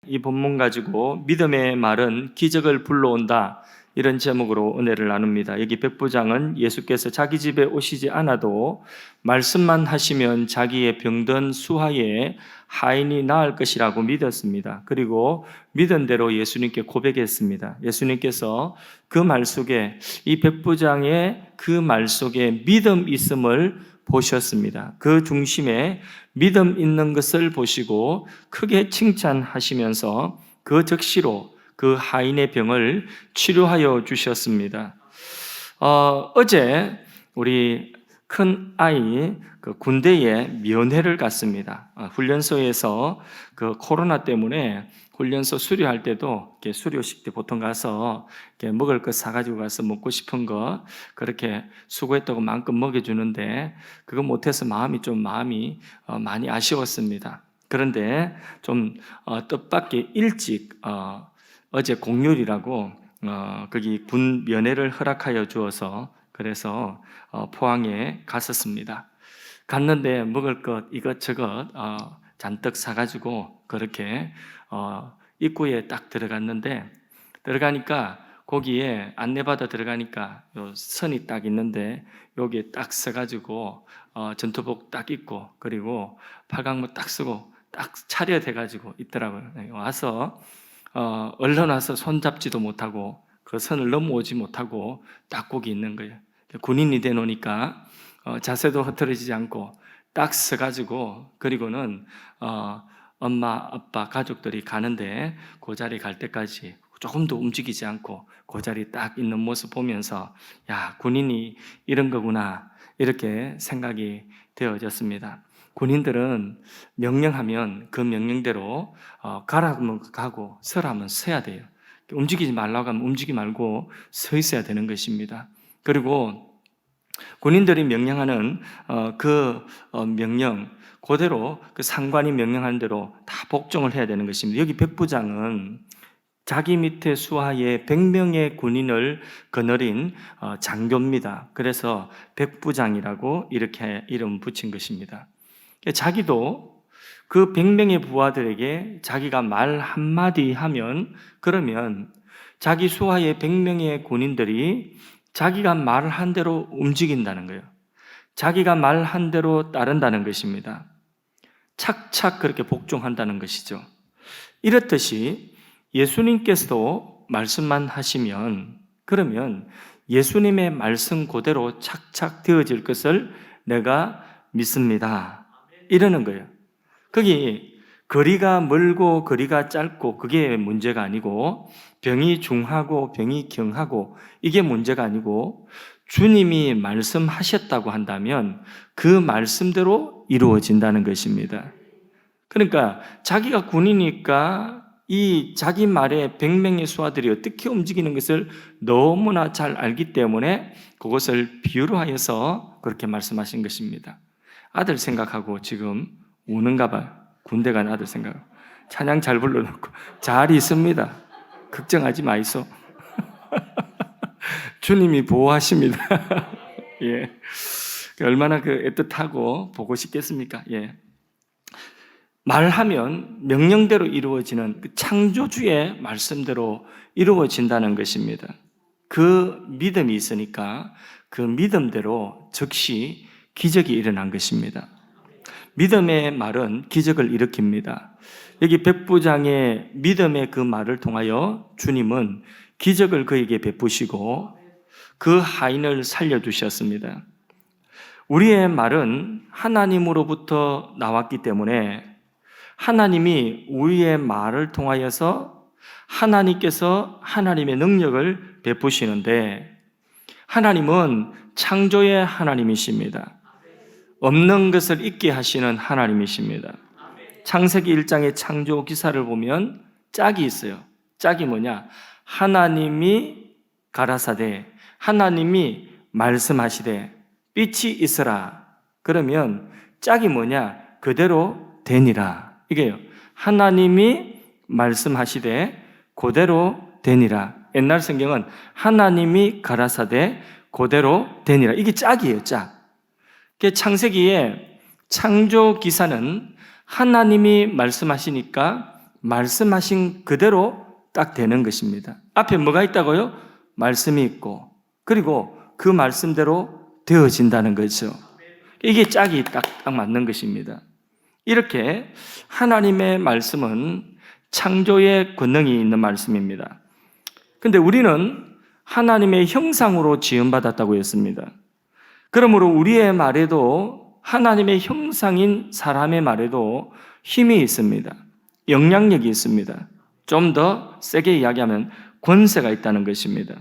이 본문 가지고 믿음의 말은 기적을 불러온다, 이런 제목으로 은혜를 나눕니다. 여기 백부장은 예수께서 자기 집에 오시지 않아도 말씀만 하시면 자기의 병든 수하에 하인이 나을 것이라고 믿었습니다. 그리고 믿은 대로 예수님께 고백했습니다. 예수님께서 그 말 속에, 이 백부장의 그 말 속에 믿음 있음을 보셨습니다. 그 중심에 믿음 있는 것을 보시고 크게 칭찬하시면서 그 즉시로 그 하인의 병을 치료하여 주셨습니다. 어제 우리 큰 아이 군대에 면회를 갔습니다. 훈련소에서 그 코로나 때문에 훈련소 수료할 때도 수료식 때 보통 가서 먹을 거 사가지고 가서 먹고 싶은 거 그렇게 수고했다고 마음껏 먹여주는데 그거 못해서 마음이 많이 아쉬웠습니다. 그런데 좀 뜻밖의 일찍 어제 공휴일이라고 거기 군 면회를 허락하여 주어서 그래서 포항에 갔었습니다. 갔는데 먹을 것 이것저것 잔뜩 사가지고 그렇게 입구에 딱 들어가니까 거기에 안내받아 들어가니까 요 선이 딱 있는데 여기에 딱 서가지고 전투복 딱 입고 그리고 팔강모 딱 쓰고 딱 차려돼가지고 있더라고요. 와서 얼른 와서 손잡지도 못하고 그 선을 넘어오지 못하고 딱 거기 있는 거예요. 군인이 되놓으니까 자세도 흐트러지지 않고 딱 서가지고 그리고는 엄마, 아빠, 가족들이 가는데 그 자리 갈 때까지 조금도 움직이지 않고 그 자리 딱 있는 모습 보면서 야, 군인이 이런 거구나 이렇게 생각이 되어졌습니다. 군인들은 명령하면 그 명령대로 가라면 가고 서라면 서야 돼요. 움직이지 말라고 하면 움직이지 말고 서 있어야 되는 것입니다. 그리고 군인들이 명령하는 그 명령 그대로 그 상관이 명령하는 대로 다 복종을 해야 되는 것입니다. 여기 백부장은 자기 밑에 수하에 100명의 군인을 거느린 장교입니다. 그래서 백부장이라고 이렇게 이름 붙인 것입니다. 자기도 그 100명의 부하들에게 자기가 말 한마디 하면 그러면 자기 수하에 100명의 군인들이 자기가 말한 대로 움직인다는 거예요. 자기가 말한 대로 따른다는 것입니다. 착착 그렇게 복종한다는 것이죠. 이렇듯이 예수님께서도 말씀만 하시면 그러면 예수님의 말씀 그대로 착착 되어질 것을 내가 믿습니다. 이러는 거예요. 거기 거리가 멀고 거리가 짧고 그게 문제가 아니고 병이 중하고 병이 경하고 이게 문제가 아니고 주님이 말씀하셨다고 한다면 그 말씀대로 이루어진다는 것입니다. 그러니까 자기가 군이니까 이 자기 말에 100명의 수하들이 어떻게 움직이는 것을 너무나 잘 알기 때문에 그것을 비유로 하여서 그렇게 말씀하신 것입니다. 아들 생각하고 지금 우는가 봐요. 군대 간 아들 생각하고 찬양 잘 불러놓고 잘 있습니다. 걱정하지 마이소. 주님이 보호하십니다. 예. 얼마나 애틋하고 보고 싶겠습니까? 예. 말하면 명령대로 이루어지는 그 창조주의 말씀대로 이루어진다는 것입니다. 그 믿음이 있으니까 그 믿음대로 즉시 기적이 일어난 것입니다. 믿음의 말은 기적을 일으킵니다. 여기 백부장의 믿음의 그 말을 통하여 주님은 기적을 그에게 베푸시고 그 하인을 살려주셨습니다. 우리의 말은 하나님으로부터 나왔기 때문에 하나님이 우리의 말을 통하여서 하나님께서 하나님의 능력을 베푸시는데 하나님은 창조의 하나님이십니다. 없는 것을 있게 하시는 하나님이십니다. 창세기 1장의 창조 기사를 보면 짝이 있어요. 짝이 뭐냐? 하나님이 가라사대, 하나님이 말씀하시되 빛이 있으라. 그러면 짝이 뭐냐? 그대로 되니라. 이게요. 하나님이 말씀하시되 그대로 되니라. 옛날 성경은 하나님이 가라사대 그대로 되니라. 이게 짝이에요. 짝. 창세기의 창조 기사는 하나님이 말씀하시니까 말씀하신 그대로 딱 되는 것입니다. 앞에 뭐가 있다고요? 말씀이 있고, 그리고 그 말씀대로 되어진다는 거죠. 이게 짝이 딱 맞는 것입니다. 이렇게 하나님의 말씀은 창조의 권능이 있는 말씀입니다. 근데 우리는 하나님의 형상으로 지음받았다고 했습니다. 그러므로 우리의 말에도, 하나님의 형상인 사람의 말에도 힘이 있습니다. 영향력이 있습니다. 좀 더 세게 이야기하면 권세가 있다는 것입니다.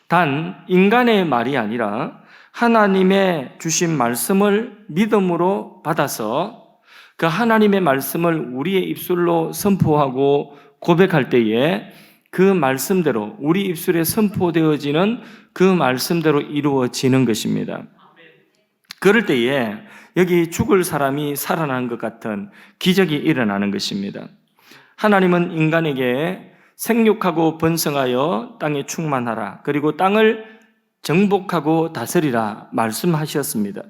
단 인간의 말이 아니라 하나님의 주신 말씀을 믿음으로 받아서 그 하나님의 말씀을 우리의 입술로 선포하고 고백할 때에 그 말씀대로, 우리 입술에 선포되어지는 그 말씀대로 이루어지는 것입니다. 그럴 때에 여기 죽을 사람이 살아나는 것 같은 기적이 일어나는 것입니다. 하나님은 인간에게 생육하고 번성하여 땅에 충만하라, 그리고 땅을 정복하고 다스리라 말씀하셨습니다.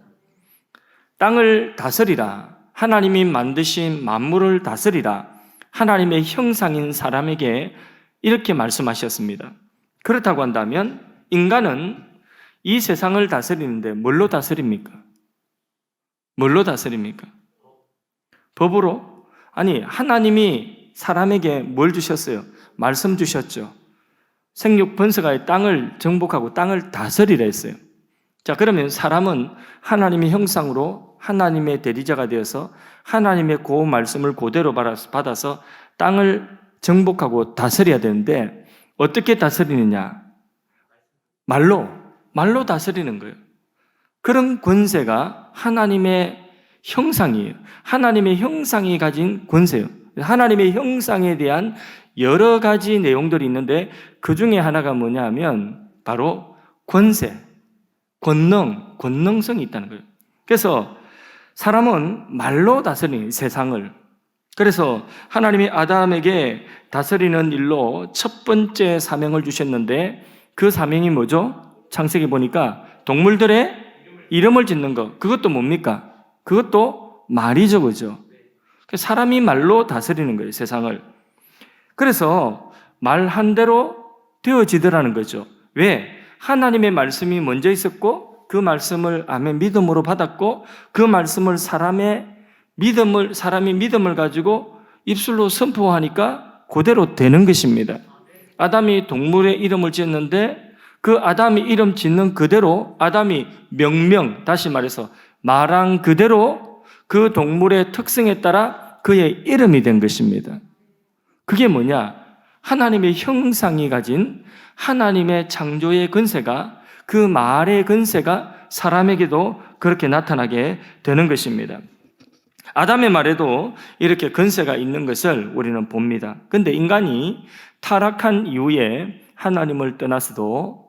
땅을 다스리라, 하나님이 만드신 만물을 다스리라, 하나님의 형상인 사람에게 이렇게 말씀하셨습니다. 그렇다고 한다면 인간은 이 세상을 다스리는데 뭘로 다스립니까? 뭘로 다스립니까? 법으로? 아니, 하나님이 사람에게 뭘 주셨어요? 말씀 주셨죠. 생육 번성하여 땅을 정복하고 땅을 다스리라 했어요. 자, 그러면 사람은 하나님의 형상으로 하나님의 대리자가 되어서 하나님의 그 말씀을 그대로 받아서 땅을 정복하고 다스려야 되는데 어떻게 다스리느냐? 말로 다스리는 거예요. 그런 권세가 하나님의 형상이에요. 하나님의 형상이 가진 권세예요. 하나님의 형상에 대한 여러 가지 내용들이 있는데 그 중에 하나가 뭐냐 하면 바로 권세, 권능성이 있다는 거예요. 그래서 사람은 말로 다스리는 세상을, 그래서 하나님이 아담에게 다스리는 일로 첫 번째 사명을 주셨는데 그 사명이 뭐죠? 창세기 보니까 동물들의 이름을 짓는 것. 그것도 뭡니까? 그것도 말이죠, 그죠? 사람이 말로 다스리는 거예요, 세상을. 그래서 말한 대로 되어지더라는 거죠. 왜? 하나님의 말씀이 먼저 있었고 그 말씀을 믿음으로 받았고 그 말씀을 사람이 믿음을 가지고 입술로 선포하니까 그대로 되는 것입니다. 아담이 동물의 이름을 지었는데 그 아담이 이름 짓는 그대로 아담이 명명, 다시 말해서 말한 그대로 그 동물의 특성에 따라 그의 이름이 된 것입니다. 그게 뭐냐? 하나님의 형상이 가진 하나님의 창조의 권세가, 그 말의 권세가 사람에게도 그렇게 나타나게 되는 것입니다. 아담의 말에도 이렇게 권세가 있는 것을 우리는 봅니다. 그런데 인간이 타락한 이후에 하나님을 떠나서도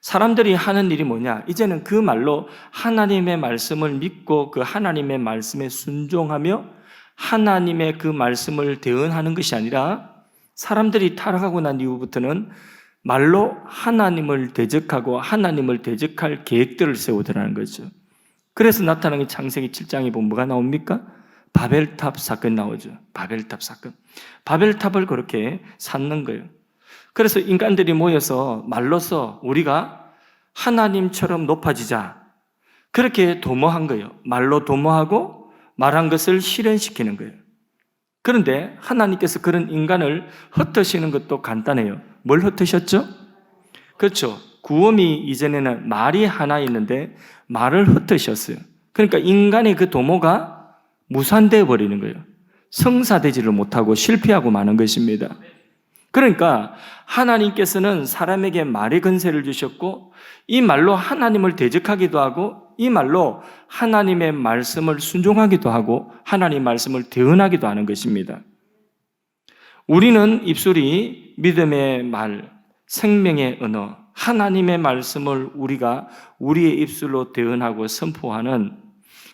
사람들이 하는 일이 뭐냐? 이제는 그 말로 하나님의 말씀을 믿고 그 하나님의 말씀에 순종하며 하나님의 그 말씀을 대언하는 것이 아니라 사람들이 타락하고 난 이후부터는 말로 하나님을 대적하고 하나님을 대적할 계획들을 세우더라는 거죠. 그래서 나타나는 창세기 7장에 보면 뭐가 나옵니까? 바벨탑 사건 나오죠. 바벨탑 사건. 바벨탑을 그렇게 쌓는 거예요. 그래서 인간들이 모여서 말로써 우리가 하나님처럼 높아지자, 그렇게 도모한 거예요. 말로 도모하고 말한 것을 실현시키는 거예요. 그런데 하나님께서 그런 인간을 흩으시는 것도 간단해요. 뭘 흩으셨죠? 그렇죠. 구원이 이전에는 말이 하나 있는데 말을 흩으셨어요. 그러니까 인간의 그 도모가 무산되어 버리는 거예요. 성사되지를 못하고 실패하고 마는 것입니다. 그러니까 하나님께서는 사람에게 말의 권세를 주셨고 이 말로 하나님을 대적하기도 하고 이 말로 하나님의 말씀을 순종하기도 하고 하나님의 말씀을 대언하기도 하는 것입니다. 우리는 입술이 믿음의 말, 생명의 언어, 하나님의 말씀을 우리가 우리의 입술로 대언하고 선포하는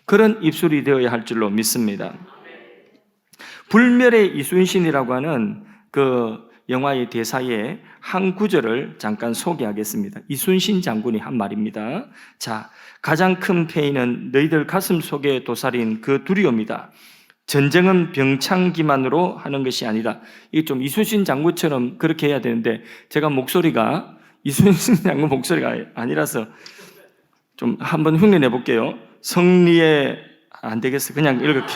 그런 입술이 되어야 할 줄로 믿습니다. 불멸의 이순신이라고 하는 그 영화의 대사의 한 구절을 잠깐 소개하겠습니다. 이순신 장군이 한 말입니다. 자, 가장 큰 페인은 너희들 가슴 속에 도사린 그 두려움이다. 전쟁은 병창기만으로 하는 것이 아니다. 이게 좀 이순신 장군처럼 그렇게 해야 되는데 제가 목소리가 이순신 장군 목소리가 아니라서 좀 한번 흉내 내볼게요. 안 되겠어. 그냥 이렇게.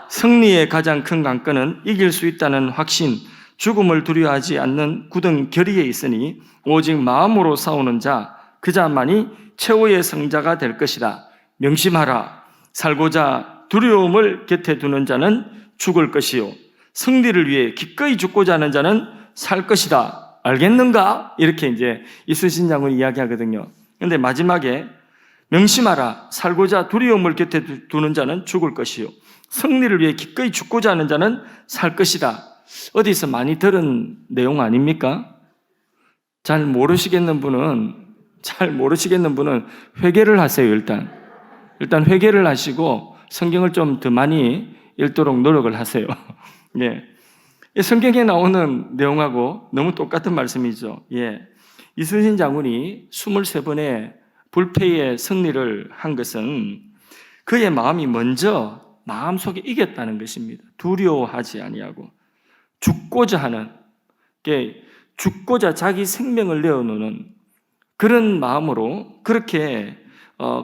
승리의 가장 큰 관건은 이길 수 있다는 확신, 죽음을 두려워하지 않는 굳은 결의에 있으니 오직 마음으로 싸우는 자, 그 자만이 최후의 승자가 될 것이다. 명심하라. 살고자 두려움을 곁에 두는 자는 죽을 것이요, 승리를 위해 기꺼이 죽고자 하는 자는 살 것이다. 알겠는가? 이렇게 이제 이순신 장군이 이야기하거든요. 그런데 마지막에 명심하라. 살고자 두려움을 곁에 두는 자는 죽을 것이요, 승리를 위해 기꺼이 죽고자 하는 자는 살 것이다. 어디서 많이 들은 내용 아닙니까? 잘 모르시겠는 분은 회개를 하세요. 일단 회개를 하시고 성경을 좀 더 많이 읽도록 노력을 하세요. 예. 성경에 나오는 내용하고 너무 똑같은 말씀이죠. 예. 이순신 장군이 23번의 불패의 승리를 한 것은 그의 마음이 먼저 마음속에 이겼다는 것입니다. 두려워하지 아니하고 죽고자 하는, 죽고자 자기 생명을 내어놓는 그런 마음으로 그렇게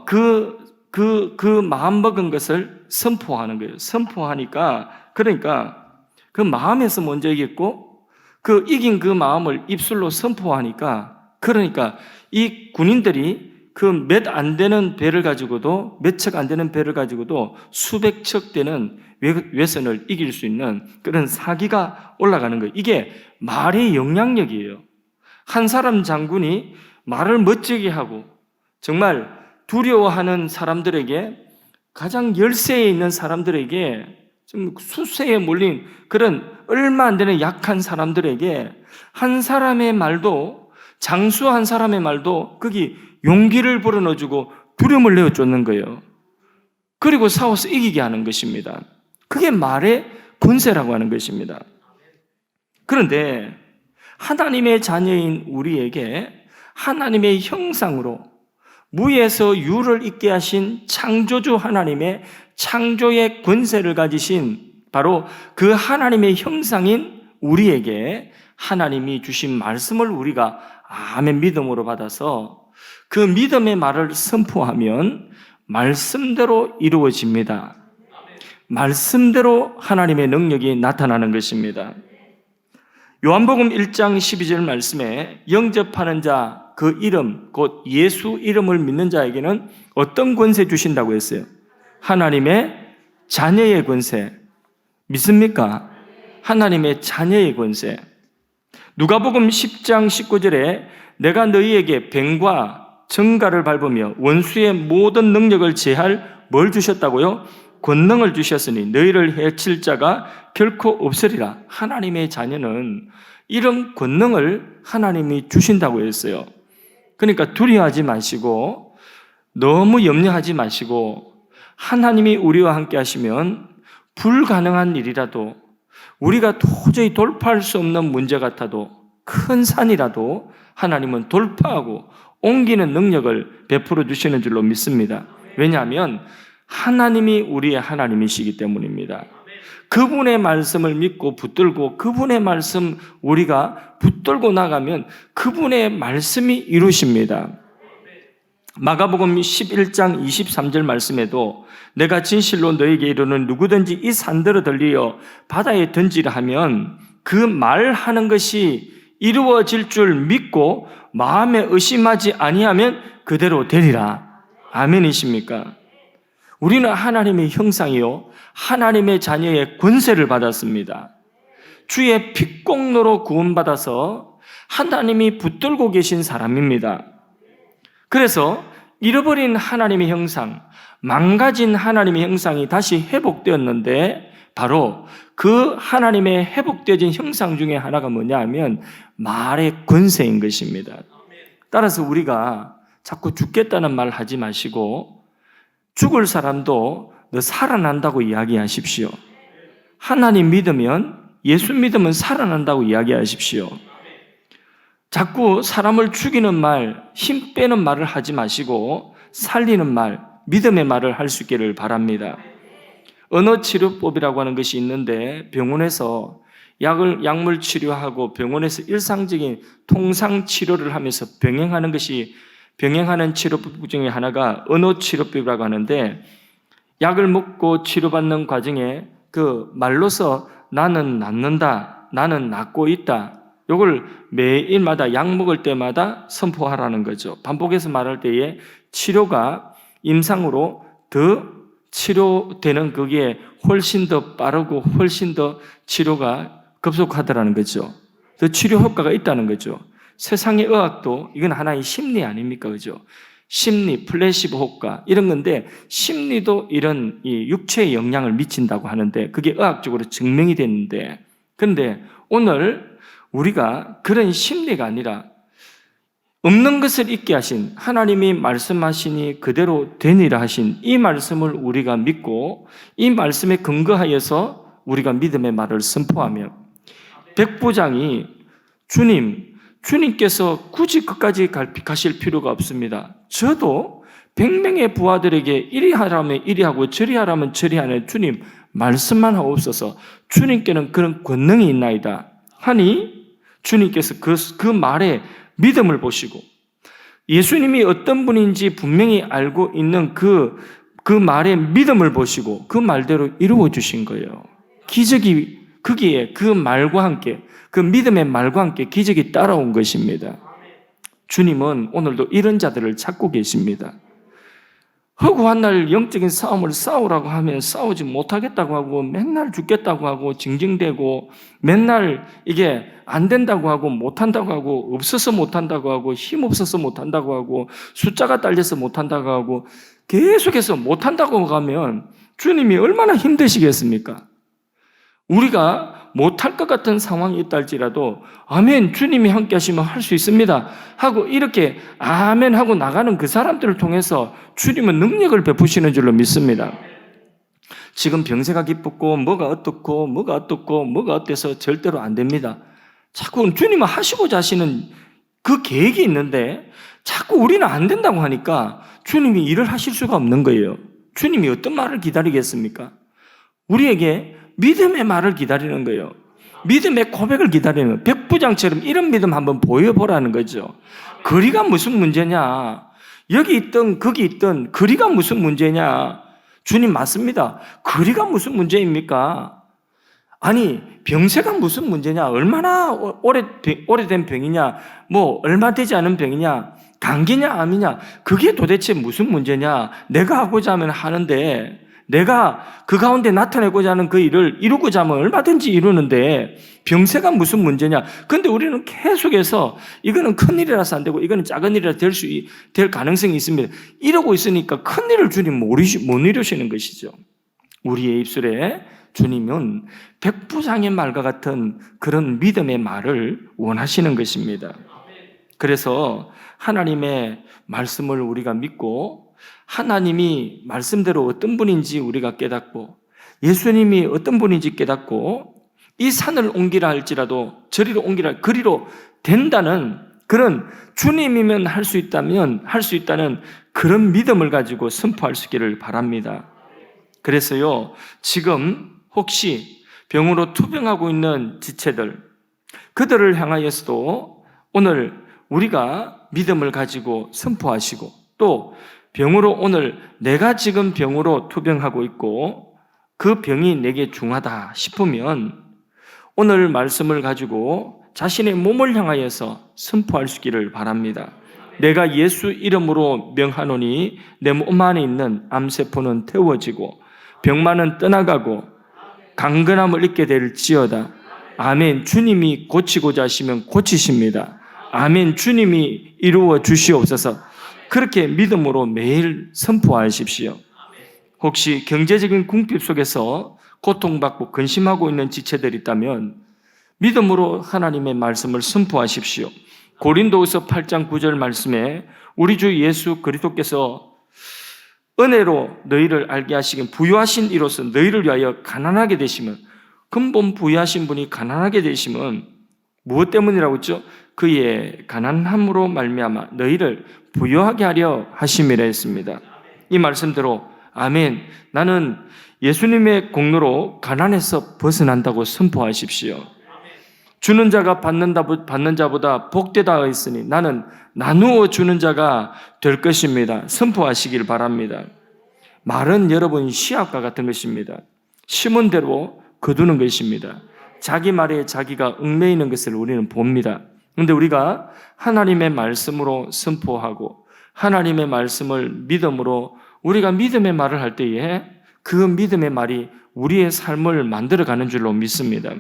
그 마음 먹은 것을 선포하는 거예요. 선포하니까, 그러니까 그 마음에서 먼저 이겼고 그 이긴 그 마음을 입술로 선포하니까, 그러니까 이 군인들이 그 몇 안 되는 배를 가지고도, 몇 척 안 되는 배를 가지고도 수백 척 되는 외선을 이길 수 있는 그런 사기가 올라가는 거예요. 이게 말의 영향력이에요. 한 사람 장군이 말을 멋지게 하고 정말 두려워하는 사람들에게, 가장 열세에 있는 사람들에게, 좀 수세에 몰린 그런 얼마 안 되는 약한 사람들에게 한 사람의 말도, 장수 한 사람의 말도 거기 용기를 불어넣어주고 두려움을 내어쫓는 거예요. 그리고 싸워서 이기게 하는 것입니다. 그게 말의 권세라고 하는 것입니다. 그런데 하나님의 자녀인 우리에게 하나님의 형상으로 무에서 유를 있게 하신 창조주 하나님의 창조의 권세를 가지신 바로 그 하나님의 형상인 우리에게 하나님이 주신 말씀을 우리가 아멘 믿음으로 받아서 그 믿음의 말을 선포하면 말씀대로 이루어집니다. 말씀대로 하나님의 능력이 나타나는 것입니다. 요한복음 1장 12절 말씀에 영접하는 자, 그 이름, 곧 예수 이름을 믿는 자에게는 어떤 권세 주신다고 했어요? 하나님의 자녀의 권세. 믿습니까? 하나님의 자녀의 권세. 누가복음 10장 19절에 내가 너희에게 뱀과 정갈을 밟으며 원수의 모든 능력을 제할 뭘 주셨다고요? 권능을 주셨으니 너희를 해칠 자가 결코 없으리라. 하나님의 자녀는 이런 권능을 하나님이 주신다고 했어요. 그러니까 두려워하지 마시고, 너무 염려하지 마시고, 하나님이 우리와 함께 하시면 불가능한 일이라도, 우리가 도저히 돌파할 수 없는 문제 같아도, 큰 산이라도 하나님은 돌파하고 옮기는 능력을 베풀어 주시는 줄로 믿습니다. 왜냐하면 하나님이 우리의 하나님이시기 때문입니다. 그분의 말씀을 믿고 붙들고 그분의 말씀 우리가 붙들고 나가면 그분의 말씀이 이루십니다. 마가복음 11장 23절 말씀에도 내가 진실로 너에게 이르는 누구든지 이 산들을 들리어 바다에 던지라 하면 그 말하는 것이 이루어질 줄 믿고 마음에 의심하지 아니하면 그대로 되리라. 아멘이십니까? 우리는 하나님의 형상이요 하나님의 자녀의 권세를 받았습니다. 주의 피공로로 구원받아서 하나님이 붙들고 계신 사람입니다. 그래서 잃어버린 하나님의 형상, 망가진 하나님의 형상이 다시 회복되었는데, 바로 그 하나님의 회복되어진 형상 중에 하나가 뭐냐 하면 말의 권세인 것입니다. 따라서 우리가 자꾸 죽겠다는 말 하지 마시고 죽을 사람도 너 살아난다고 이야기하십시오. 하나님 믿으면, 예수 믿으면 살아난다고 이야기하십시오. 자꾸 사람을 죽이는 말, 힘 빼는 말을 하지 마시고 살리는 말, 믿음의 말을 할 수 있기를 바랍니다. 언어치료법이라고 하는 것이 있는데 병원에서 약물 치료하고 병원에서 일상적인 통상 치료를 하면서 병행하는 치료법 중에 하나가 언어치료법이라고 하는데, 약을 먹고 치료받는 과정에 그 말로서 나는 낫는다, 나는 낫고 있다, 이걸 매일마다 약 먹을 때마다 선포하라는 거죠. 반복해서 말할 때에 치료가 임상으로 더 치료되는, 그게 훨씬 더 빠르고 훨씬 더 치료가 급속하더라는 거죠. 더 치료 효과가 있다는 거죠. 세상의 의학도 이건 하나의 심리 아닙니까? 그죠? 심리, 플래시보 효과 이런 건데, 심리도 이런 이 육체에 영향을 미친다고 하는데 그게 의학적으로 증명이 됐는데, 그런데 오늘 우리가 그런 심리가 아니라 없는 것을 있게 하신 하나님이 말씀하시니 그대로 되니라 하신 이 말씀을 우리가 믿고 이 말씀에 근거하여서 우리가 믿음의 말을 선포하며, 백부장이 주님께서 굳이 끝까지 가실 필요가 없습니다. 저도 100명의 부하들에게 이리 하라면 이리 하고 저리 하라면 저리 하는 주님 말씀만 하옵소서. 주님께는 그런 권능이 있나이다 하니, 주님께서 그 말에 믿음을 보시고 예수님이 어떤 분인지 분명히 알고 있는 그 말에 믿음을 보시고 그 말대로 이루어 주신 거예요. 기적이 거기에 그 말과 함께, 그 믿음의 말과 함께 기적이 따라온 것입니다. 주님은 오늘도 이런 자들을 찾고 계십니다. 허구한 날 영적인 싸움을 싸우라고 하면 싸우지 못하겠다고 하고 맨날 죽겠다고 하고 징징대고 맨날 이게 안 된다고 하고 못한다고 하고 없어서 못한다고 하고 힘없어서 못한다고 하고 숫자가 딸려서 못한다고 하고 계속해서 못한다고 하면 주님이 얼마나 힘드시겠습니까? 우리가 못할 것 같은 상황이 있다 할지라도 아멘, 주님이 함께 하시면 할 수 있습니다 하고 이렇게 아멘 하고 나가는 그 사람들을 통해서 주님은 능력을 베푸시는 줄로 믿습니다. 지금 병세가 기쁘고 뭐가 어떻고 뭐가 어때서 절대로 안 됩니다. 자꾸 주님은 하시고자 하시는 그 계획이 있는데 자꾸 우리는 안 된다고 하니까 주님이 일을 하실 수가 없는 거예요. 주님이 어떤 말을 기다리겠습니까? 우리에게 믿음의 말을 기다리는 거예요. 믿음의 고백을 기다리는 거예요. 백부장처럼 이런 믿음 한번 보여보라는 거죠. 거리가 무슨 문제냐? 여기 있든 거기 있든 거리가 무슨 문제냐? 주님 맞습니다. 거리가 무슨 문제입니까? 아니 병세가 무슨 문제냐? 얼마나 오래된 병이냐? 뭐 얼마 되지 않은 병이냐? 감기냐 암이냐? 그게 도대체 무슨 문제냐? 내가 하고자 하면 하는데, 내가 그 가운데 나타내고자 하는 그 일을 이루고자 하면 얼마든지 이루는데 병세가 무슨 문제냐? 그런데 우리는 계속해서 이거는 큰일이라서 안 되고 이거는 작은 일이라 될 가능성이 있습니다. 이러고 있으니까 큰일을 주님 못 이루시는 것이죠. 우리의 입술에 주님은 백부장의 말과 같은 그런 믿음의 말을 원하시는 것입니다. 그래서 하나님의 말씀을 우리가 믿고 하나님이 말씀대로 어떤 분인지 우리가 깨닫고 예수님이 어떤 분인지 깨닫고 이 산을 옮기라 할지라도 저리로 옮기라 그리로 된다는 그런, 주님이면 할 수 있다는 그런 믿음을 가지고 선포할 수 있기를 바랍니다. 그래서요, 지금 혹시 병으로 투병하고 있는 지체들, 그들을 향하여서도 오늘 우리가 믿음을 가지고 선포하시고, 또 병으로 오늘 내가 지금 병으로 투병하고 있고 그 병이 내게 중하다 싶으면 오늘 말씀을 가지고 자신의 몸을 향하여서 선포할 수 있기를 바랍니다. 내가 예수 이름으로 명하노니 내 몸 안에 있는 암세포는 태워지고 병만은 떠나가고 강건함을 잊게 될지어다. 아멘. 주님이 고치고자 하시면 고치십니다. 아멘. 주님이 이루어 주시옵소서. 그렇게 믿음으로 매일 선포하십시오. 혹시 경제적인 궁핍 속에서 고통받고 근심하고 있는 지체들이 있다면 믿음으로 하나님의 말씀을 선포하십시오. 고린도후서 8장 9절 말씀에 우리 주 예수 그리스도께서 은혜로 너희를 알게 하시긴 부유하신 이로써 너희를 위하여 가난하게 되시면, 근본 부유하신 분이 가난하게 되시면 무엇 때문이라고 했죠? 그의 가난함으로 말미암아 너희를 부유하게 하려 하심이라 했습니다. 이 말씀대로 아멘. 나는 예수님의 공로로 가난에서 벗어난다고 선포하십시오. 주는 자가 받는 자보다 복되다 했으니 나는 나누어 주는 자가 될 것입니다. 선포하시길 바랍니다. 말은 여러분 시합과 같은 것입니다. 심은 대로 거두는 것입니다. 자기 말에 자기가 얽매이는 것을 우리는 봅니다. 그런데 우리가 하나님의 말씀으로 선포하고 하나님의 말씀을 믿음으로 우리가 믿음의 말을 할 때에 그 믿음의 말이 우리의 삶을 만들어가는 줄로 믿습니다.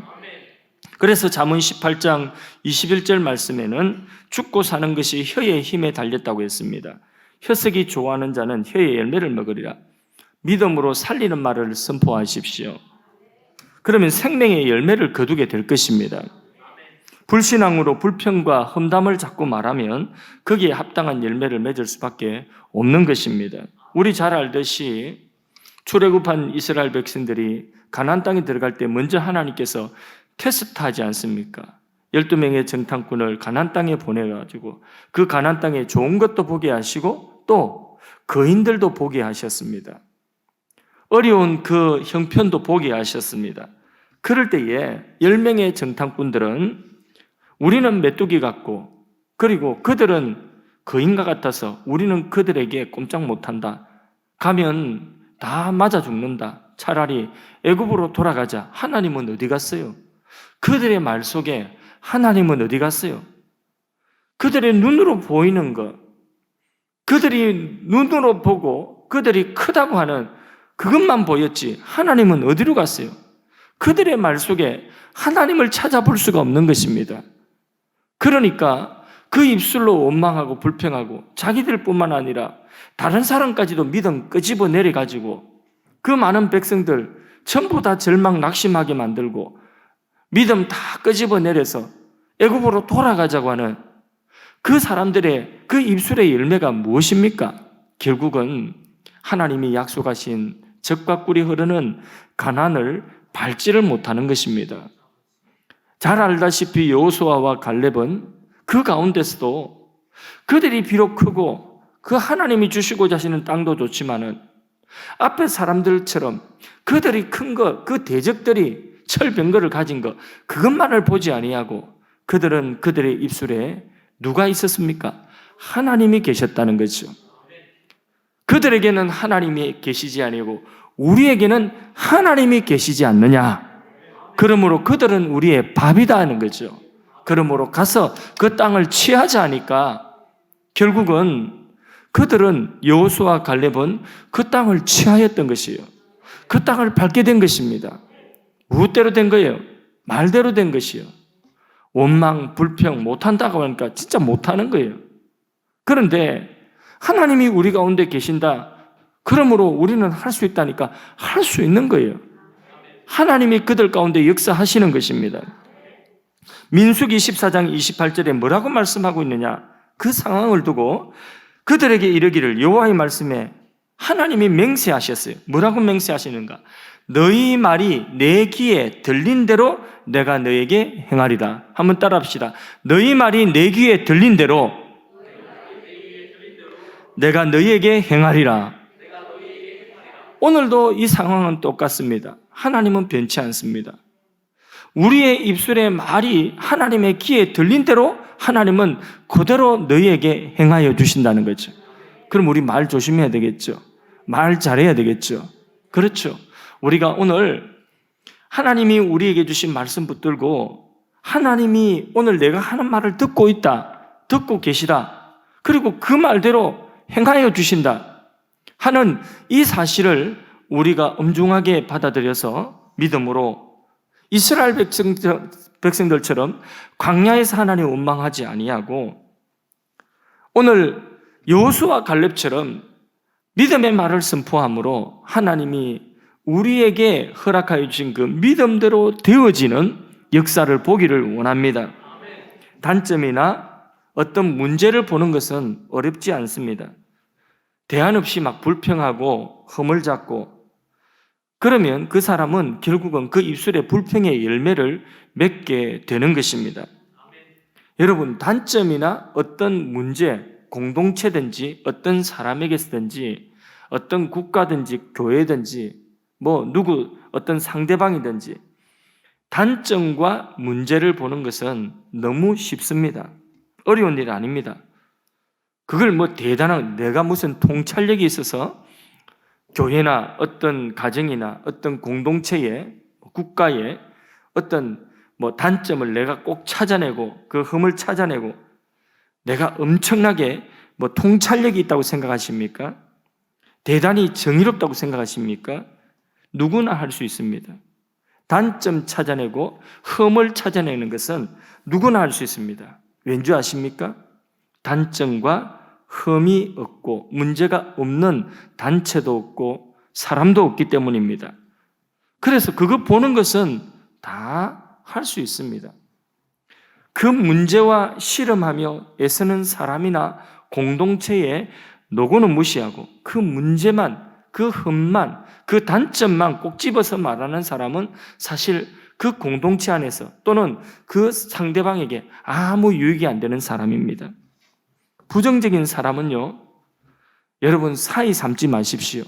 그래서 잠언 18장 21절 말씀에는 죽고 사는 것이 혀의 힘에 달렸다고 했습니다. 혀색이 좋아하는 자는 혀의 열매를 먹으리라. 믿음으로 살리는 말을 선포하십시오. 그러면 생명의 열매를 거두게 될 것입니다. 불신앙으로 불평과 험담을 자꾸 말하면 거기에 합당한 열매를 맺을 수밖에 없는 것입니다. 우리 잘 알듯이 출애굽한 이스라엘 백성들이 가나안 땅에 들어갈 때 먼저 하나님께서 테스트하지 않습니까? 12명의 정탐꾼을 가나안 땅에 보내가지고 그 가나안 땅에 좋은 것도 보게 하시고 또 거인들도 보게 하셨습니다. 어려운 그 형편도 보게 하셨습니다. 그럴 때에 10명의 정탐꾼들은 우리는 메뚜기 같고 그리고 그들은 거인과 같아서 우리는 그들에게 꼼짝 못한다. 가면 다 맞아 죽는다. 차라리 애굽으로 돌아가자. 하나님은 어디 갔어요? 그들의 말 속에 하나님은 어디 갔어요? 그들의 눈으로 보이는 것, 그들이 눈으로 보고 그들이 크다고 하는 그것만 보였지 하나님은 어디로 갔어요? 그들의 말 속에 하나님을 찾아볼 수가 없는 것입니다. 그러니까 그 입술로 원망하고 불평하고 자기들뿐만 아니라 다른 사람까지도 믿음 끄집어 내려가지고 그 많은 백성들 전부 다 절망 낙심하게 만들고 믿음 다 끄집어 내려서 애굽으로 돌아가자고 하는 그 사람들의 그 입술의 열매가 무엇입니까? 결국은 하나님이 약속하신 젖과 꿀이 흐르는 가나안을 밟지를 못하는 것입니다. 잘 알다시피 여호수아와 갈렙은 그 가운데서도 그들이 비록 크고 그 하나님이 주시고자 하시는 땅도 좋지만은 앞에 사람들처럼 그들이 큰 것, 그 대적들이 철병거를 가진 것, 그것만을 보지 아니하고 그들은 그들의 입술에 누가 있었습니까? 하나님이 계셨다는 거죠. 그들에게는 하나님이 계시지 아니고 우리에게는 하나님이 계시지 않느냐. 그러므로 그들은 우리의 밥이다 하는 거죠. 그러므로 가서 그 땅을 취하자 하니까 결국은 그들은 여호수아 갈렙은 그 땅을 취하였던 것이에요. 그 땅을 밟게 된 것입니다. 무엇대로 된 거예요? 말대로 된 것이에요. 원망, 불평 못한다고 하니까 진짜 못하는 거예요. 그런데 하나님이 우리 가운데 계신다. 그러므로 우리는 할 수 있다니까 할 수 있는 거예요. 하나님이 그들 가운데 역사하시는 것입니다. 민수기 14장 28절에 뭐라고 말씀하고 있느냐? 그 상황을 두고 그들에게 이르기를 여호와의 말씀에 하나님이 맹세하셨어요. 뭐라고 맹세하시는가? 너희 말이 내 귀에 들린 대로 내가 너에게 행하리라. 한번 따라합시다. 너희 말이 내 귀에 들린 대로 내가 너희에게 행하리라. 오늘도 이 상황은 똑같습니다. 하나님은 변치 않습니다. 우리의 입술의 말이 하나님의 귀에 들린 대로 하나님은 그대로 너희에게 행하여 주신다는 거죠. 그럼 우리 말 조심해야 되겠죠. 말 잘해야 되겠죠. 그렇죠. 우리가 오늘 하나님이 우리에게 주신 말씀 붙들고 하나님이 오늘 내가 하는 말을 듣고 있다, 듣고 계시다, 그리고 그 말대로 행하여 주신다 하는 이 사실을 우리가 엄중하게 받아들여서 믿음으로 이스라엘 백성들처럼 광야에서 하나님을 원망하지 아니하고 오늘 여호수아 갈렙처럼 믿음의 말을 선포함으로 하나님이 우리에게 허락하여 주신 그 믿음대로 되어지는 역사를 보기를 원합니다. 단점이나 어떤 문제를 보는 것은 어렵지 않습니다. 대안 없이 막 불평하고 흠을 잡고 그러면 그 사람은 결국은 그 입술에 불평의 열매를 맺게 되는 것입니다. 여러분, 단점이나 어떤 문제, 공동체든지 어떤 사람에게서든지 어떤 국가든지 교회든지 누구 어떤 상대방이든지 단점과 문제를 보는 것은 너무 쉽습니다. 어려운 일 아닙니다. 그걸 대단한 내가 무슨 통찰력이 있어서 교회나 어떤 가정이나 어떤 공동체에 국가에 어떤 단점을 내가 꼭 찾아내고 그 흠을 찾아내고 내가 엄청나게 통찰력이 있다고 생각하십니까? 대단히 정의롭다고 생각하십니까? 누구나 할 수 있습니다. 단점 찾아내고 흠을 찾아내는 것은 누구나 할 수 있습니다. 왠지 아십니까? 단점과 흠이 없고 문제가 없는 단체도 없고 사람도 없기 때문입니다. 그래서 그거 보는 것은 다 할 수 있습니다. 그 문제와 씨름하며 애쓰는 사람이나 공동체에 노고는 무시하고 그 문제만, 그 흠만, 그 단점만 꼭 집어서 말하는 사람은 사실 그 공동체 안에서 또는 그 상대방에게 아무 유익이 안 되는 사람입니다. 부정적인 사람은요, 여러분 사이 삼지 마십시오.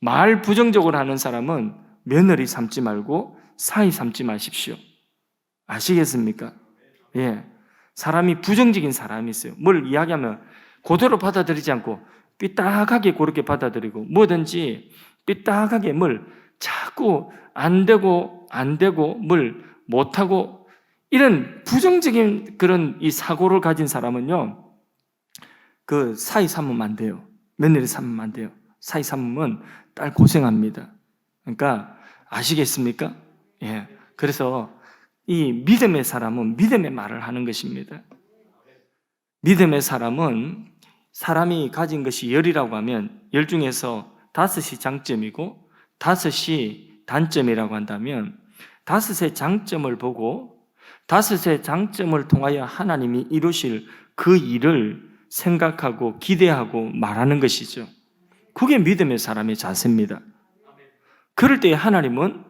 말 부정적으로 하는 사람은 며느리 삼지 말고 사이 삼지 마십시오. 아시겠습니까? 예. 사람이 부정적인 사람이 있어요. 뭘 이야기하면 그대로 받아들이지 않고 삐딱하게 그렇게 받아들이고 뭐든지 삐딱하게 뭘 자꾸 안 되고 뭘 못하고 이런 부정적인 그런 이 사고를 가진 사람은요, 그 사이 삼으면 안 돼요. 며느리 삼으면 안 돼요. 사이 삼으면 딸 고생합니다. 그러니까 아시겠습니까? 예. 그래서 이 믿음의 사람은 믿음의 말을 하는 것입니다. 믿음의 사람은 사람이 가진 것이 10이라고 하면 10 중에서 5이 장점이고 5이 단점이라고 한다면 5의 장점을 보고 5의 장점을 통하여 하나님이 이루실 그 일을 생각하고 기대하고 말하는 것이죠. 그게 믿음의 사람의 자세입니다. 그럴 때 하나님은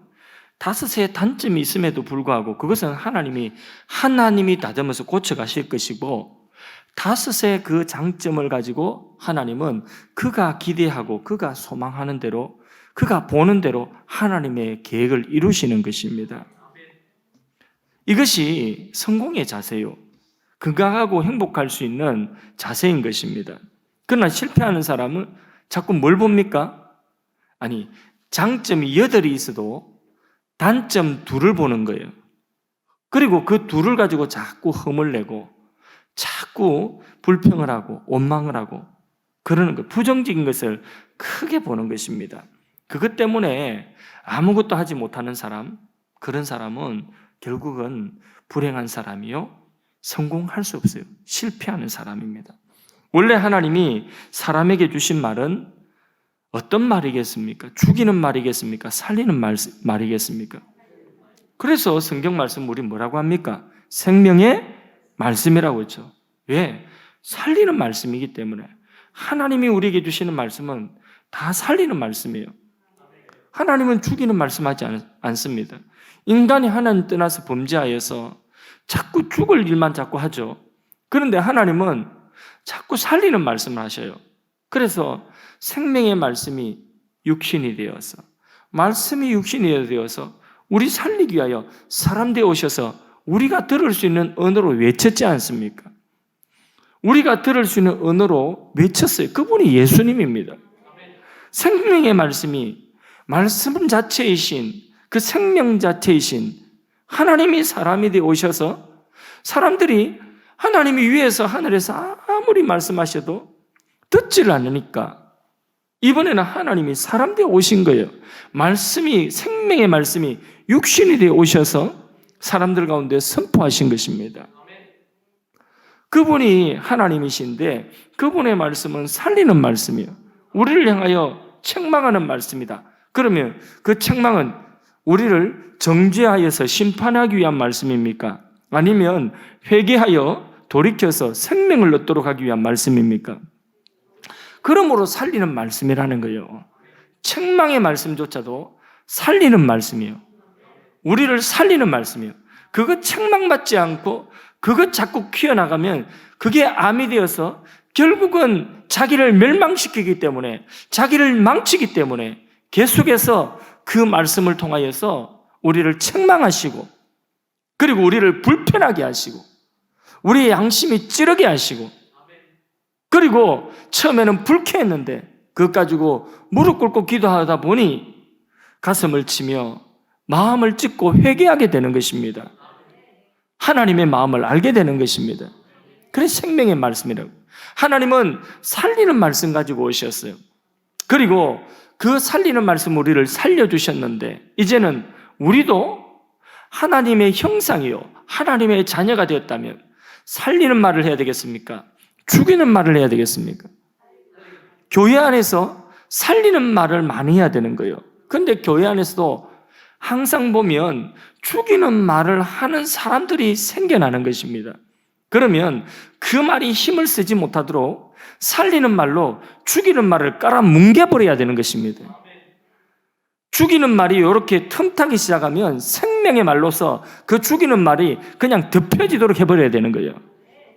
5의 단점이 있음에도 불구하고 그것은 하나님이 다듬어서 고쳐가실 것이고 5의 그 장점을 가지고 하나님은 그가 기대하고 그가 소망하는 대로 그가 보는 대로 하나님의 계획을 이루시는 것입니다. 이것이 성공의 자세요. 건강하고 행복할 수 있는 자세인 것입니다. 그러나 실패하는 사람은 자꾸 뭘 봅니까? 아니, 장점이 8이 있어도 단점 2를 보는 거예요. 그리고 그 2를 가지고 자꾸 흠을 내고 자꾸 불평을 하고 원망을 하고 그러는 것, 부정적인 것을 크게 보는 것입니다. 그것 때문에 아무것도 하지 못하는 사람, 그런 사람은 결국은 불행한 사람이요, 성공할 수 없어요. 실패하는 사람입니다. 원래 하나님이 사람에게 주신 말은 어떤 말이겠습니까? 죽이는 말이겠습니까? 살리는 말이겠습니까? 그래서 성경 말씀 우리 뭐라고 합니까? 생명의 말씀이라고 했죠. 왜? 살리는 말씀이기 때문에. 하나님이 우리에게 주시는 말씀은 다 살리는 말씀이에요. 하나님은 죽이는 말씀하지 않습니다. 인간이 하나님 떠나서 범죄하여서 자꾸 죽을 일만 자꾸 하죠. 그런데 하나님은 자꾸 살리는 말씀을 하셔요. 그래서 생명의 말씀이 육신이 되어서, 말씀이 육신이 되어서 우리 살리기 위하여 사람 되어 오셔서 우리가 들을 수 있는 언어로 외쳤지 않습니까? 우리가 들을 수 있는 언어로 외쳤어요. 그분이 예수님입니다. 생명의 말씀이 말씀 자체이신, 그 생명 자체이신 하나님이 사람이 되어 오셔서 사람들이 하나님이 위에서 하늘에서 아무리 말씀하셔도 듣지를 않으니까 이번에는 하나님이 사람 되어 오신 거예요. 말씀이, 생명의 말씀이 육신이 되어 오셔서 사람들 가운데 선포하신 것입니다. 그분이 하나님이신데 그분의 말씀은 살리는 말씀이에요. 우리를 향하여 책망하는 말씀이다. 그러면 그 책망은 우리를 정죄하여서 심판하기 위한 말씀입니까? 아니면 회개하여 돌이켜서 생명을 얻도록 하기 위한 말씀입니까? 그러므로 살리는 말씀이라는 거예요. 책망의 말씀조차도 살리는 말씀이에요. 우리를 살리는 말씀이에요. 그거 책망받지 않고 그것 자꾸 키워나가면 그게 암이 되어서 결국은 자기를 멸망시키기 때문에, 자기를 망치기 때문에 계속해서 그 말씀을 통하여서 우리를 책망하시고, 그리고 우리를 불편하게 하시고, 우리의 양심이 찌르게 하시고, 그리고 처음에는 불쾌했는데 그것 가지고 무릎 꿇고 기도하다 보니 가슴을 치며 마음을 찢고 회개하게 되는 것입니다. 하나님의 마음을 알게 되는 것입니다. 그래서 생명의 말씀이라고. 하나님은 살리는 말씀 가지고 오셨어요. 그리고 그 살리는 말씀 우리를 살려주셨는데, 이제는 우리도 하나님의 형상이요, 하나님의 자녀가 되었다면 살리는 말을 해야 되겠습니까? 죽이는 말을 해야 되겠습니까? 교회 안에서 살리는 말을 많이 해야 되는 거예요. 그런데 교회 안에서도 항상 보면 죽이는 말을 하는 사람들이 생겨나는 것입니다. 그러면 그 말이 힘을 쓰지 못하도록 살리는 말로 죽이는 말을 깔아 뭉개버려야 되는 것입니다. 죽이는 말이 이렇게 틈타기 시작하면 생명의 말로서 그 죽이는 말이 그냥 덮여지도록 해버려야 되는 거예요.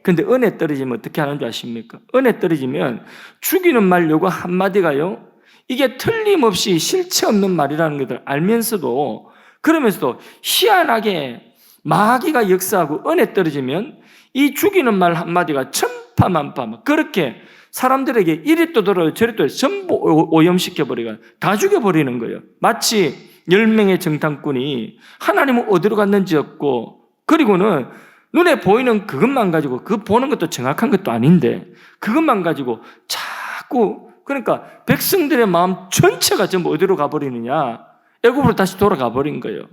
근데 은혜 떨어지면 어떻게 하는 줄 아십니까? 은혜 떨어지면 죽이는 말 요거 한마디가요, 이게 틀림없이 실체 없는 말이라는 것을 알면서도, 그러면서도 희한하게 마귀가 역사하고 은혜 떨어지면 이 죽이는 말 한마디가 천파만파 그렇게 사람들에게 이리 또 들어요 저리 또 전부 오염시켜버리고 다 죽여버리는 거예요. 마치 10명의 정탐꾼이 하나님은 어디로 갔는지 없고, 그리고는 눈에 보이는 그것만 가지고, 그 보는 것도 정확한 것도 아닌데 그것만 가지고 자꾸, 그러니까 백성들의 마음 전체가 전부 어디로 가버리느냐, 애굽으로 다시 돌아가 버린 거예요.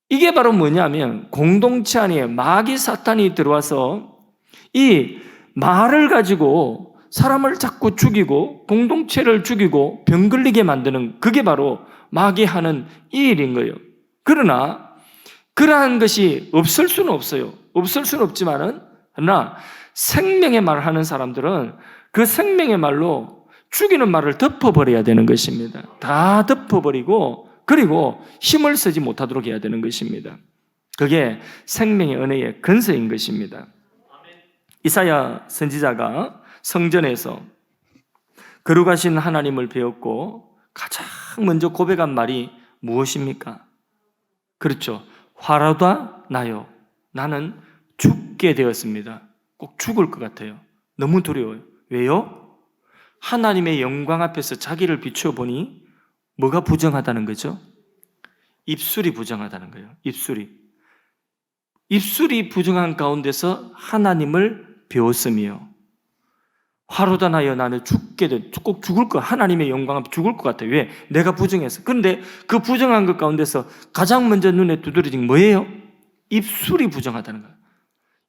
이게 바로 뭐냐면 공동체 안에 마귀 사탄이 들어와서 이 말을 가지고 사람을 자꾸 죽이고 공동체를 죽이고 병 걸리게 만드는, 그게 바로 마귀 하는 이 일인 거예요. 그러나 그러한 것이 없을 수는 없어요. 없을 수는 없지만은, 그러나 생명의 말을 하는 사람들은 그 생명의 말로 죽이는 말을 덮어버려야 되는 것입니다. 다 덮어버리고, 그리고 힘을 쓰지 못하도록 해야 되는 것입니다. 그게 생명의 은혜의 근서인 것입니다. 이사야 선지자가 성전에서 거룩하신 하나님을 배웠고 가장 먼저 고백한 말이 무엇입니까? 그렇죠. 화로다 나요. 나는 죽게 되었습니다. 꼭 죽을 것 같아요. 너무 두려워요. 왜요? 하나님의 영광 앞에서 자기를 비추어 보니 뭐가 부정하다는 거죠? 입술이 부정하다는 거예요. 입술이 부정한 가운데서 하나님을 배웠으며, 화로다 나여 나는 죽게 돼. 꼭 죽을 거, 하나님의 영광 앞에 죽을 것 같아. 왜? 내가 부정해서. 그런데 그 부정한 것 가운데서 가장 먼저 눈에 두드러진 뭐예요? 입술이 부정하다는 거예요.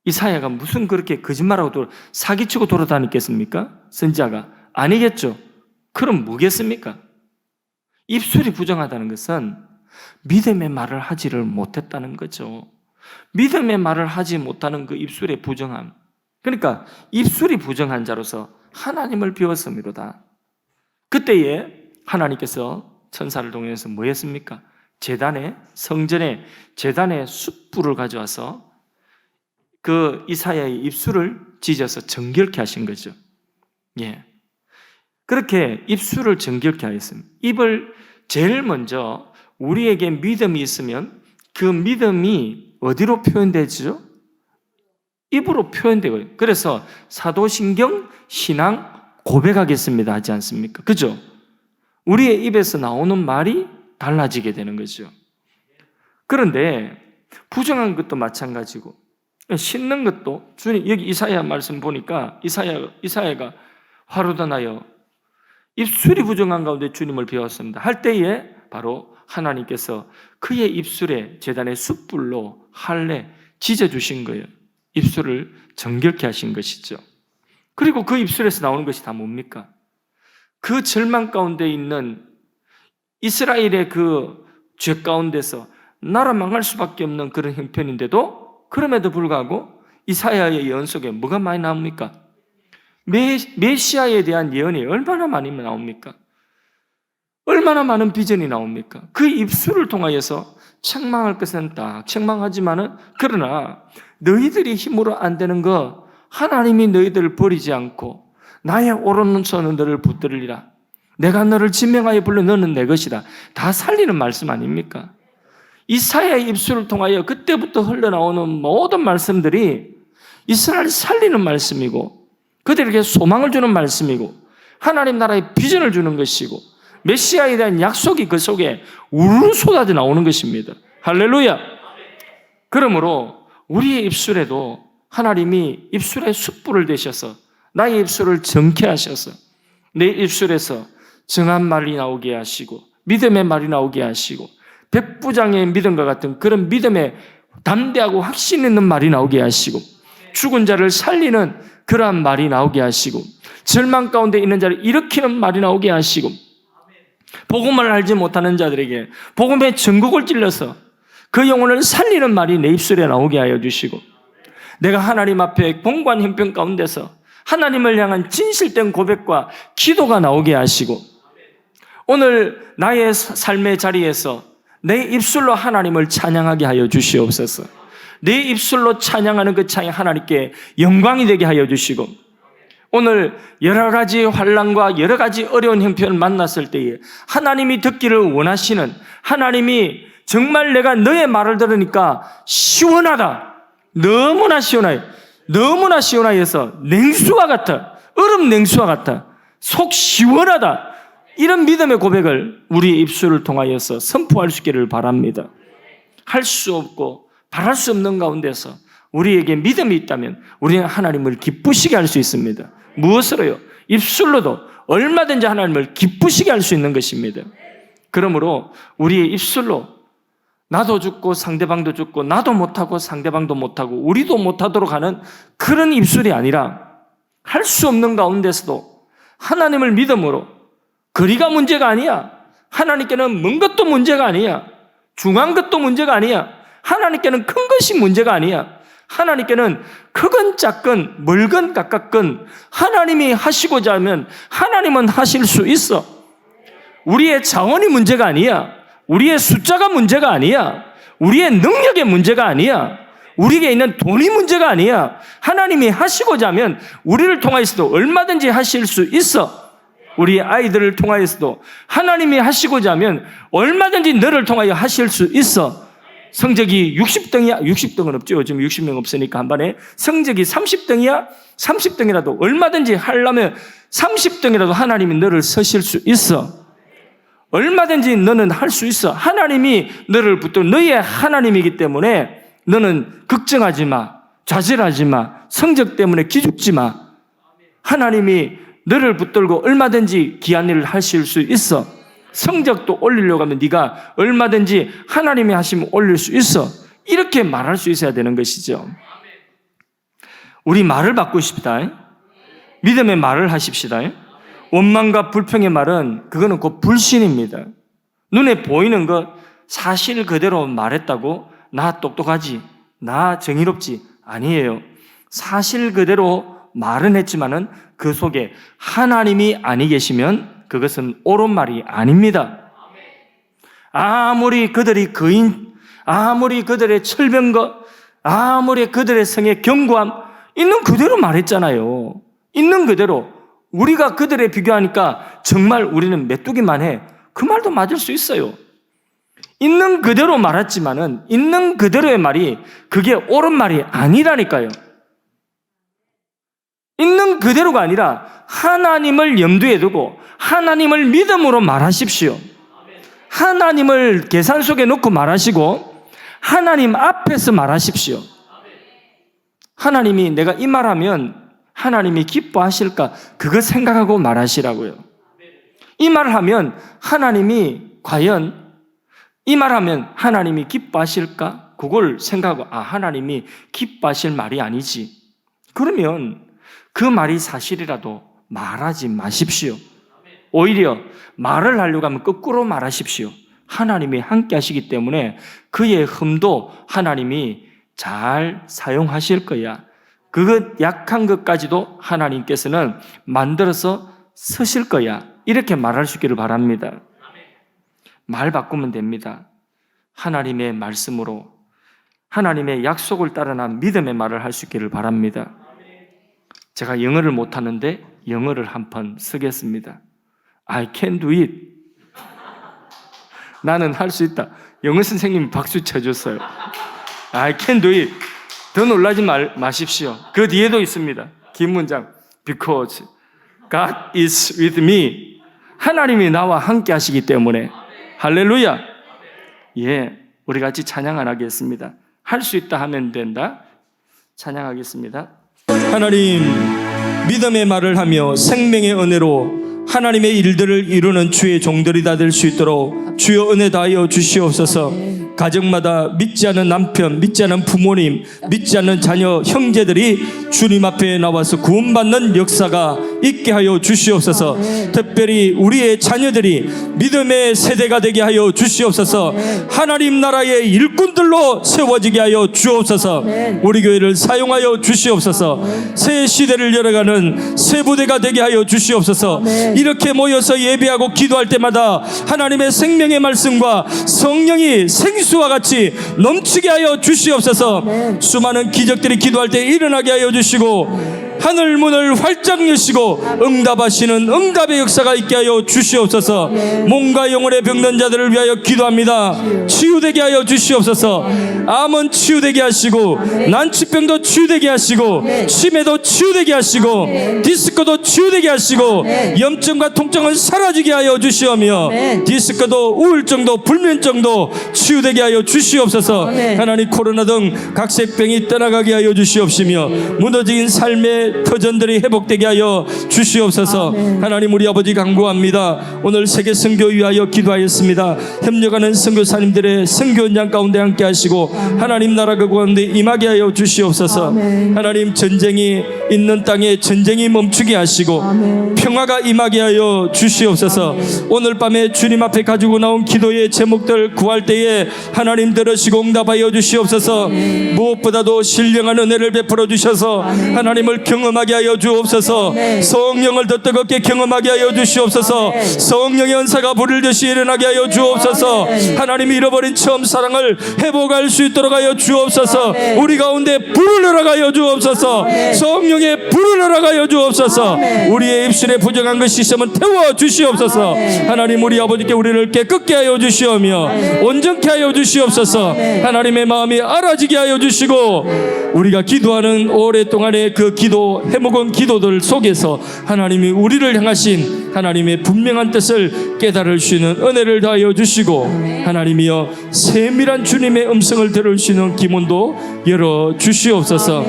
이사야가 무슨 그렇게 거짓말하고 사기치고 돌아다녔겠습니까? 선지자가 아니겠죠. 그럼 뭐겠습니까? 입술이 부정하다는 것은 믿음의 말을 하지를 못했다는 거죠. 믿음의 말을 하지 못하는 그 입술의 부정함, 그러니까 입술이 부정한 자로서 하나님을 비웠음이로다. 그때에 하나님께서 천사를 동행해서 뭐 했습니까? 성전에 제단에 숯불을 가져와서 그 이사야의 입술을 찢어서 정결케 하신 거죠. 예. 그렇게 입술을 정결케 하였습니다. 입을 제일 먼저, 우리에게 믿음이 있으면 그 믿음이 어디로 표현되죠? 입으로 표현되고요. 그래서 사도신경, 신앙, 고백하겠습니다 하지 않습니까? 그죠? 우리의 입에서 나오는 말이 달라지게 되는 거죠. 그런데 부정한 것도 마찬가지고, 씻는 것도, 주님, 여기 이사야 말씀 보니까 이사야가 화로다 나여 입술이 부정한 가운데 주님을 배웠습니다 할 때에 바로 하나님께서 그의 입술에 제단의 숯불로 할례 찢어주신 거예요. 입술을 정결케 하신 것이죠. 그리고 그 입술에서 나오는 것이 다 뭡니까? 그 절망 가운데 있는 이스라엘의 그 죄 가운데서 나라 망할 수밖에 없는 그런 형편인데도, 그럼에도 불구하고 이사야의 예언 속에 뭐가 많이 나옵니까? 메시아에 대한 예언이 얼마나 많이 나옵니까? 얼마나 많은 비전이 나옵니까? 그 입술을 통하여서 책망할 것은 딱 책망하지만은, 그러나 너희들이 힘으로 안 되는 거 하나님이 너희들을 버리지 않고 나의 오른손은 너를 붙들리라. 내가 너를 지명하여 불러 너는 내 것이다. 다 살리는 말씀 아닙니까? 이사야의 입술을 통하여 그때부터 흘러나오는 모든 말씀들이 이스라엘을 살리는 말씀이고 그들에게 소망을 주는 말씀이고 하나님 나라의 비전을 주는 것이고 메시아에 대한 약속이 그 속에 우르르 쏟아져 나오는 것입니다. 할렐루야! 그러므로 우리의 입술에도 하나님이 입술에 숯불을 대셔서 나의 입술을 정케 하셔서 내 입술에서 정한 말이 나오게 하시고 믿음의 말이 나오게 하시고 백부장의 믿음과 같은 그런 믿음의 담대하고 확신 있는 말이 나오게 하시고 죽은 자를 살리는 그러한 말이 나오게 하시고 절망 가운데 있는 자를 일으키는 말이 나오게 하시고 복음을 알지 못하는 자들에게 복음의 전국을 찔러서 그 영혼을 살리는 말이 내 입술에 나오게 하여 주시고 내가 하나님 앞에 공고한 형편 가운데서 하나님을 향한 진실된 고백과 기도가 나오게 하시고 오늘 나의 삶의 자리에서 내 입술로 하나님을 찬양하게 하여 주시옵소서. 내 입술로 찬양하는 그 찬양 하나님께 영광이 되게 하여 주시고 오늘 여러 가지 환난과 여러 가지 어려운 형편을 만났을 때에 하나님이 듣기를 원하시는 하나님이 정말 내가 너의 말을 들으니까 시원하다. 너무나 시원해. 너무나 시원하여서 냉수와 같아. 얼음 냉수와 같아. 속 시원하다. 이런 믿음의 고백을 우리의 입술을 통하여서 선포할 수 있기를 바랍니다. 할 수 없고 바랄 수 없는 가운데서 우리에게 믿음이 있다면 우리는 하나님을 기쁘시게 할 수 있습니다. 무엇으로요? 입술로도 얼마든지 하나님을 기쁘시게 할 수 있는 것입니다. 그러므로 우리의 입술로 나도 죽고 상대방도 죽고 나도 못하고 상대방도 못하고 우리도 못하도록 하는 그런 입술이 아니라 할 수 없는 가운데서도 하나님을 믿음으로 거리가 문제가 아니야. 하나님께는 먼 것도 문제가 아니야. 중한 것도 문제가 아니야. 하나님께는 큰 것이 문제가 아니야. 하나님께는 크건 작건 멀건 가깝건 하나님이 하시고자 하면 하나님은 하실 수 있어. 우리의 자원이 문제가 아니야. 우리의 숫자가 문제가 아니야. 우리의 능력의 문제가 아니야. 우리에게 있는 돈이 문제가 아니야. 하나님이 하시고자 하면 우리를 통하여서도 얼마든지 하실 수 있어. 우리 아이들을 통하여서도 하나님이 하시고자 하면 얼마든지 너를 통하여 하실 수 있어. 성적이 60등이야? 60등은 없죠. 요즘 60명 없으니까 한 반에. 성적이 30등이야? 30등이라도 얼마든지 하려면 30등이라도 하나님이 너를 서실 수 있어. 얼마든지 너는 할 수 있어. 하나님이 너를 붙들어 너의 하나님이기 때문에 너는 걱정하지 마. 좌절하지 마. 성적 때문에 기죽지 마. 하나님이 너를 붙들고 얼마든지 귀한 일을 하실 수 있어. 성적도 올리려고 하면 네가 얼마든지 하나님이 하시면 올릴 수 있어. 이렇게 말할 수 있어야 되는 것이죠. 우리 말을 바꾸십시다. 믿음의 말을 하십시다. 원망과 불평의 말은 그거는 곧 불신입니다. 눈에 보이는 것 사실 그대로 말했다고 나 똑똑하지, 나 정의롭지 아니에요. 사실 그대로 말은 했지만은 그 속에 하나님이 아니 계시면 그것은 옳은 말이 아닙니다. 아무리 그들이 아무리 그들의 철병거, 아무리 그들의 성의 견고함 있는 그대로 말했잖아요. 있는 그대로 우리가 그들에 비교하니까 정말 우리는 메뚜기만 해. 그 말도 맞을 수 있어요. 있는 그대로 말했지만은 있는 그대로의 말이 그게 옳은 말이 아니라니까요. 있는 그대로가 아니라 하나님을 염두에 두고 하나님을 믿음으로 말하십시오. 하나님을 계산 속에 놓고 말하시고 하나님 앞에서 말하십시오. 하나님이 내가 이 말하면 하나님이 기뻐하실까? 그거 생각하고 말하시라고요. 이 말을 하면 하나님이 과연 이 말하면 하나님이 기뻐하실까? 그걸 생각하고 하나님이 기뻐하실 말이 아니지. 그러면 그 말이 사실이라도 말하지 마십시오. 오히려 말을 하려고 하면 거꾸로 말하십시오. 하나님이 함께 하시기 때문에 그의 흠도 하나님이 잘 사용하실 거야. 그것 약한 것까지도 하나님께서는 만들어서 쓰실 거야. 이렇게 말할 수 있기를 바랍니다. 말 바꾸면 됩니다. 하나님의 말씀으로 하나님의 약속을 따르는 믿음의 말을 할 수 있기를 바랍니다. 제가 영어를 못하는데 영어를 한번 쓰겠습니다. I can do it. 나는 할 수 있다. 영어 선생님이 박수 쳐줬어요. I can do it. 더 놀라지 마십시오. 그 뒤에도 있습니다. 긴 문장. Because God is with me. 하나님이 나와 함께 하시기 때문에. 할렐루야. 예, 우리 같이 찬양 안 하겠습니다. 할 수 있다 하면 된다. 찬양하겠습니다. 하나님, 믿음의 말을 하며 생명의 은혜로 하나님의 일들을 이루는 주의 종들이 다 될 수 있도록 주여 은혜 다하여 주시옵소서. 가정마다 믿지 않는 남편, 믿지 않는 부모님, 믿지 않는 자녀, 형제들이 주님 앞에 나와서 구원받는 역사가 있게 하여 주시옵소서. 특별히 우리의 자녀들이 믿음의 세대가 되게 하여 주시옵소서. 하나님 나라의 일꾼들로 세워지게 하여 주옵소서. 우리 교회를 사용하여 주시옵소서. 새 시대를 열어가는 새 부대가 되게 하여 주시옵소서. 이렇게 모여서 예배하고 기도할 때마다 하나님의 생명의 말씀과 성령이 생수와 같이 넘치게 하여 주시옵소서. 수많은 기적들이 기도할 때 일어나게 하여 주시고 하늘 문을 활짝 여시고 응답하시는 응답의 역사가 있게 하여 주시옵소서. 몸과 영혼의 병든 자들을 위하여 기도합니다. 치유되게 하여 주시옵소서. 암은 치유되게 하시고 난치병도 치유되게 하시고 치매도 치유되게 하시고 디스크도 치유되게 하시고 염증과 통증은 사라지게 하여 주시오며 디스크도 우울증도 불면증도 치유되게 하여 주시옵소서. 하나님 코로나 등 각색병이 떠나가게 하여 주시옵시며 무너진 삶의 터전들이 회복되게 하여 주시옵소서. 하나님 우리 아버지 간구합니다. 오늘 세계 선교 위하여 기도하였습니다. 협력하는 선교사님들의 선교 현장 가운데 함께 하시고 하나님 나라 그 가운데 임하게 하여 주시옵소서. 하나님 전쟁이 있는 땅에 전쟁이 멈추게 하시고 평화가 임하게 하여 주시옵소서. 오늘 밤에 주님 앞에 가지고 나온 기도의 제목들 구할 때에 하나님 들으시고 응답하여 주시옵소서. 무엇보다도 신령한 은혜를 베풀어 주셔서 하나님을 경험하게 하여 주옵소서. 성령을 더 뜨겁게 경험하게 하여 주시옵소서. 성령의 은사가 불을 듯이 일어나게 하여 주옵소서. 하나님이 잃어버린 처음 사랑을 회복할 수 있도록 하여 주옵소서. 우리 가운데 불을 흘러가여 주옵소서. 성령의 불을 흘러가여 주옵소서. 우리의 입술에 부정한 것이 있으면 태워 주시옵소서. 하나님 우리 아버지께 우리를 깨끗게 하여 주시오며 온전케 하여 주시옵소서. 하나님의 마음이 알아지게 하여 주시고 우리가 기도하는 오랫동안의 그 기도 해먹은 기도들 속에서 하나님이 우리를 향하신 하나님의 분명한 뜻을 깨달을 수 있는 은혜를 다하여 주시고 하나님이여 세밀한 주님의 음성을 들을 수 있는 기문도 열어 주시옵소서.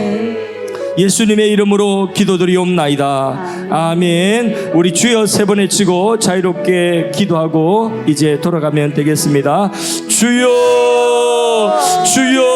예수님의 이름으로 기도드리옵나이다. 아멘. 우리 주여 세 번 외치고 자유롭게 기도하고 이제 돌아가면 되겠습니다. 주여 주여